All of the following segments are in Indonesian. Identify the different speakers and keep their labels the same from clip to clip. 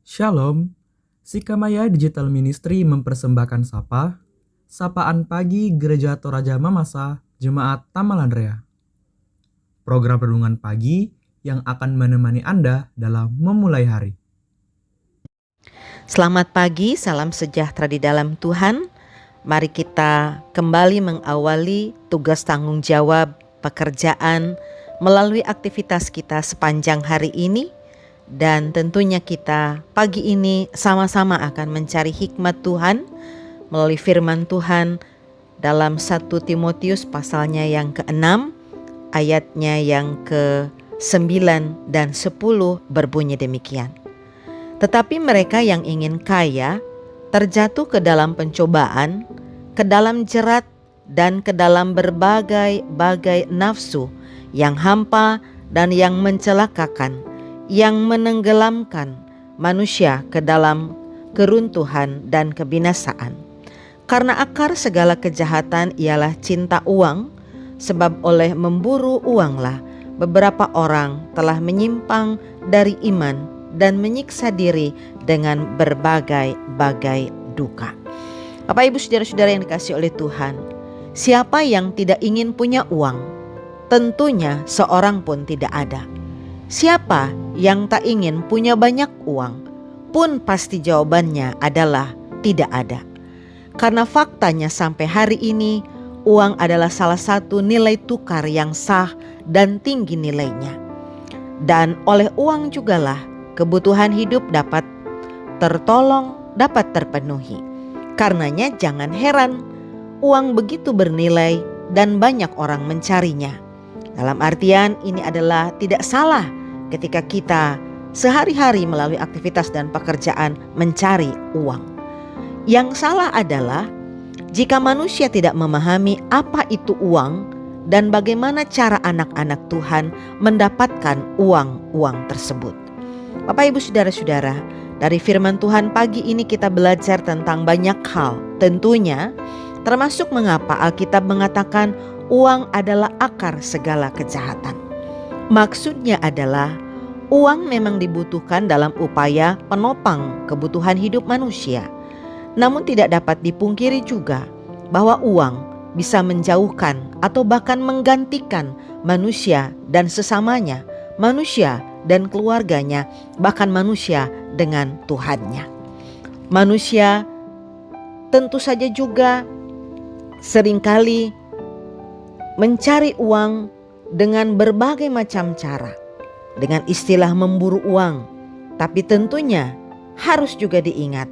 Speaker 1: Shalom, Sikamaya Digital Ministry mempersembahkan Sapaan Pagi Gereja Toraja Mamasa, Jemaat Tamalandrea. Program renungan pagi yang akan menemani Anda dalam memulai hari.
Speaker 2: Selamat pagi, salam sejahtera di dalam Tuhan. Mari kita kembali mengawali tugas tanggung jawab pekerjaan melalui aktivitas kita sepanjang hari ini. Dan tentunya kita pagi ini sama-sama akan mencari hikmat Tuhan melalui firman Tuhan dalam 1 Timotius pasalnya yang ke-6 ayatnya yang ke-9 dan 10 berbunyi demikian. Tetapi mereka yang ingin kaya terjatuh ke dalam pencobaan, ke dalam jerat, dan ke dalam berbagai-bagai nafsu yang hampa dan yang mencelakakan, yang menenggelamkan manusia ke dalam keruntuhan dan kebinasaan. Karena akar segala kejahatan ialah cinta uang, sebab oleh memburu uanglah beberapa orang telah menyimpang dari iman dan menyiksa diri dengan berbagai-bagai duka. Bapak Ibu Saudara-saudara yang dikasihi oleh Tuhan, siapa yang tidak ingin punya uang? Tentunya seorang pun tidak ada. Siapa yang tak ingin punya banyak uang? Pun pasti jawabannya adalah tidak ada. Karena faktanya sampai hari ini uang adalah salah satu nilai tukar yang sah dan tinggi nilainya. Dan oleh uang jugalah kebutuhan hidup dapat tertolong, dapat terpenuhi. Karenanya jangan heran uang begitu bernilai dan banyak orang mencarinya. Dalam artian ini adalah tidak salah ketika kita sehari-hari melalui aktivitas dan pekerjaan mencari uang. Yang salah adalah jika manusia tidak memahami apa itu uang dan bagaimana cara anak-anak Tuhan mendapatkan uang-uang tersebut. Bapak Ibu Saudara-saudara, dari firman Tuhan pagi ini kita belajar tentang banyak hal. Tentunya termasuk mengapa Alkitab mengatakan uang adalah akar segala kejahatan. Maksudnya adalah uang memang dibutuhkan dalam upaya penopang kebutuhan hidup manusia. Namun tidak dapat dipungkiri juga bahwa uang bisa menjauhkan atau bahkan menggantikan manusia dan sesamanya, manusia dan keluarganya, bahkan manusia dengan Tuhannya. Manusia tentu saja juga seringkali mencari uang dengan berbagai macam cara, dengan istilah memburu uang. Tapi tentunya harus juga diingat,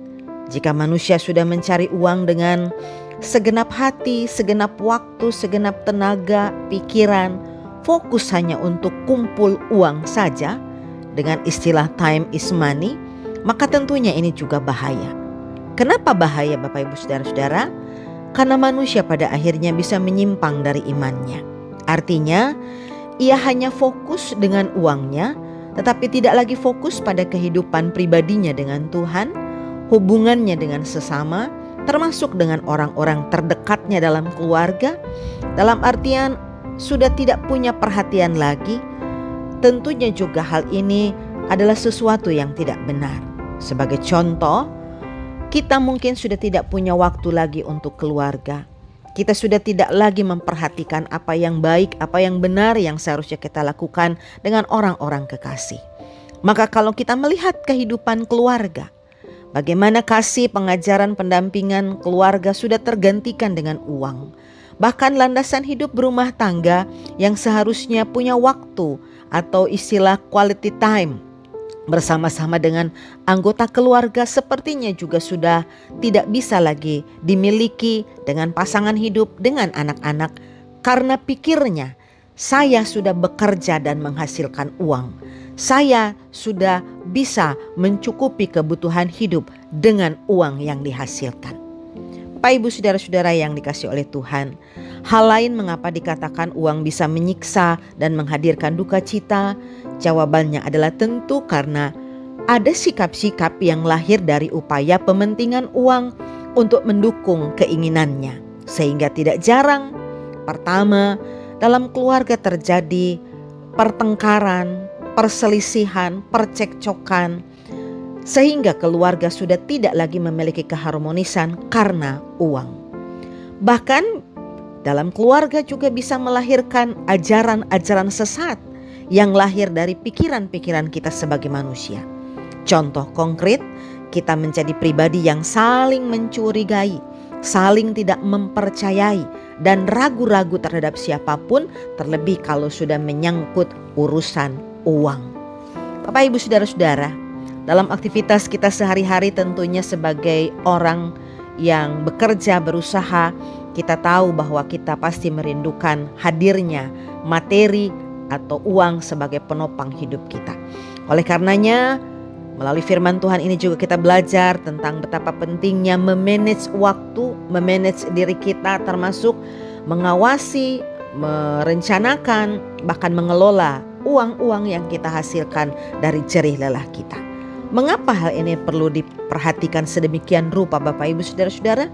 Speaker 2: jika manusia sudah mencari uang dengan segenap hati, segenap waktu, segenap tenaga, pikiran, fokus hanya untuk kumpul uang saja, dengan istilah time is money, maka tentunya ini juga bahaya. Kenapa bahaya Bapak Ibu Saudara-saudara? Karena manusia pada akhirnya bisa menyimpang dari imannya. Artinya ia hanya fokus dengan uangnya, tetapi tidak lagi fokus pada kehidupan pribadinya dengan Tuhan, hubungannya dengan sesama, termasuk dengan orang-orang terdekatnya dalam keluarga. Dalam artian sudah tidak punya perhatian lagi. Tentunya juga hal ini adalah sesuatu yang tidak benar. Sebagai contoh, kita mungkin sudah tidak punya waktu lagi untuk keluarga. Kita sudah tidak lagi memperhatikan apa yang baik, apa yang benar yang seharusnya kita lakukan dengan orang-orang kekasih. Maka kalau kita melihat kehidupan keluarga, bagaimana kasih, pengajaran, pendampingan keluarga sudah tergantikan dengan uang. Bahkan landasan hidup berumah tangga yang seharusnya punya waktu atau istilah quality time bersama-sama dengan anggota keluarga sepertinya juga sudah tidak bisa lagi dimiliki dengan pasangan hidup, dengan anak-anak, karena pikirnya saya sudah bekerja dan menghasilkan uang. Saya sudah bisa mencukupi kebutuhan hidup dengan uang yang dihasilkan. Bapak Ibu Saudara-saudara yang dikasihi oleh Tuhan, hal lain mengapa dikatakan uang bisa menyiksa dan menghadirkan duka cita? Jawabannya adalah tentu karena ada sikap-sikap yang lahir dari upaya pementingan uang untuk mendukung keinginannya. Sehingga tidak jarang, pertama, dalam keluarga terjadi pertengkaran, perselisihan, percekcokan, sehingga keluarga sudah tidak lagi memiliki keharmonisan karena uang. Bahkan dalam keluarga juga bisa melahirkan ajaran-ajaran sesat yang lahir dari pikiran-pikiran kita sebagai manusia. Contoh konkret, kita menjadi pribadi yang saling mencurigai, saling tidak mempercayai, dan ragu-ragu terhadap siapapun, terlebih kalau sudah menyangkut urusan uang. Bapak, Ibu, Saudara-saudara, dalam aktivitas kita sehari-hari tentunya sebagai orang yang bekerja, berusaha, kita tahu bahwa kita pasti merindukan hadirnya materi atau uang sebagai penopang hidup kita. Oleh karenanya, melalui firman Tuhan ini juga kita belajar tentang betapa pentingnya memanage waktu, memanage diri kita, termasuk mengawasi, merencanakan, bahkan mengelola uang-uang yang kita hasilkan dari jerih lelah kita. Mengapa hal ini perlu diperhatikan sedemikian rupa, Bapak, Ibu, Saudara-saudara?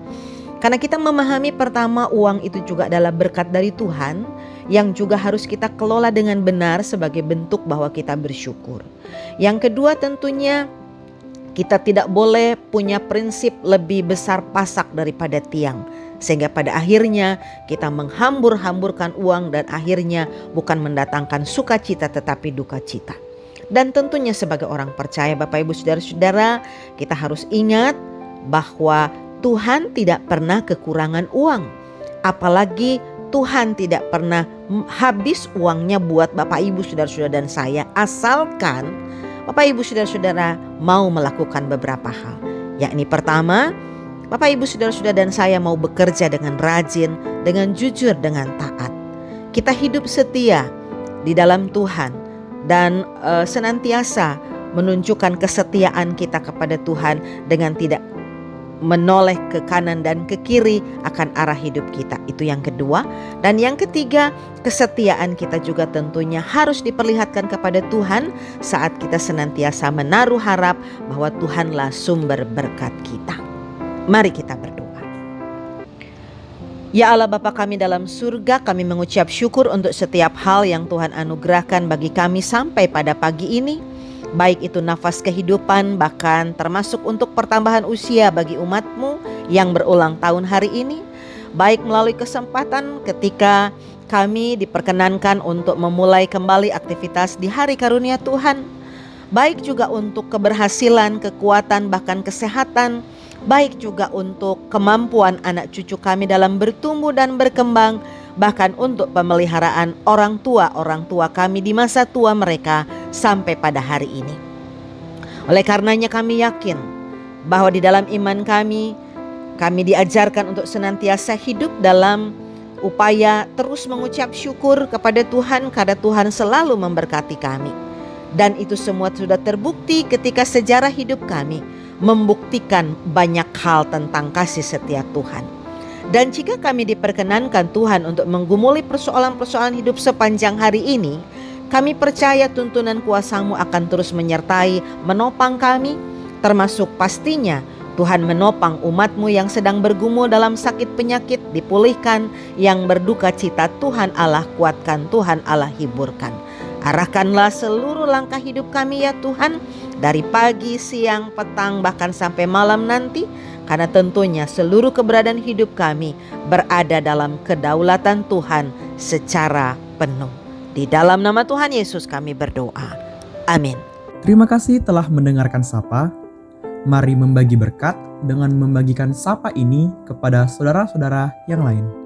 Speaker 2: Karena kita memahami pertama, uang itu juga adalah berkat dari Tuhan yang juga harus kita kelola dengan benar sebagai bentuk bahwa kita bersyukur. Yang kedua, tentunya kita tidak boleh punya prinsip lebih besar pasak daripada tiang, sehingga pada akhirnya kita menghambur-hamburkan uang dan akhirnya bukan mendatangkan sukacita tetapi duka cita. Dan tentunya sebagai orang percaya, Bapak, Ibu, Saudara-saudara, kita harus ingat bahwa Tuhan tidak pernah kekurangan uang. Apalagi Tuhan tidak pernah habis uangnya buat Bapak, Ibu, Saudara-saudara dan saya, asalkan Bapak, Ibu, Saudara-saudara mau melakukan beberapa hal. Yakni pertama, Bapak, Ibu, Saudara-saudara dan saya mau bekerja dengan rajin, dengan jujur, dengan taat. Kita hidup setia di dalam Tuhan dan senantiasa menunjukkan kesetiaan kita kepada Tuhan dengan tidak menoleh ke kanan dan ke kiri akan arah hidup kita. Itu yang kedua. Dan yang ketiga, kesetiaan kita juga tentunya harus diperlihatkan kepada Tuhan saat kita senantiasa menaruh harap bahwa Tuhanlah sumber berkat kita. Mari kita berdoa. Ya Allah Bapa kami dalam surga, kami mengucap syukur untuk setiap hal yang Tuhan anugerahkan bagi kami sampai pada pagi ini. Baik itu nafas kehidupan, bahkan termasuk untuk pertambahan usia bagi umat-Mu yang berulang tahun hari ini. Baik melalui kesempatan ketika kami diperkenankan untuk memulai kembali aktivitas di hari karunia Tuhan. Baik juga untuk keberhasilan, kekuatan, bahkan kesehatan. Baik juga untuk kemampuan anak cucu kami dalam bertumbuh dan berkembang. Bahkan untuk pemeliharaan orang tua kami di masa tua mereka sampai pada hari ini. Oleh karenanya kami yakin bahwa di dalam iman kami diajarkan untuk senantiasa hidup dalam upaya terus mengucap syukur kepada Tuhan karena Tuhan selalu memberkati kami. Dan itu semua sudah terbukti ketika sejarah hidup kami membuktikan banyak hal tentang kasih setia Tuhan. Dan jika kami diperkenankan Tuhan untuk menggumuli persoalan-persoalan hidup sepanjang hari ini, kami percaya tuntunan kuasa-Mu akan terus menyertai, menopang kami, termasuk pastinya Tuhan menopang umat-Mu yang sedang bergumul dalam sakit penyakit, dipulihkan, yang berduka cita Tuhan Allah kuatkan, Tuhan Allah hiburkan. Arahkanlah seluruh langkah hidup kami ya Tuhan, dari pagi, siang, petang, bahkan sampai malam nanti. Karena tentunya seluruh keberadaan hidup kami berada dalam kedaulatan Tuhan secara penuh. Di dalam nama Tuhan Yesus kami berdoa. Amin.
Speaker 1: Terima kasih telah mendengarkan Sapa. Mari membagi berkat dengan membagikan Sapa ini kepada saudara-saudara yang lain.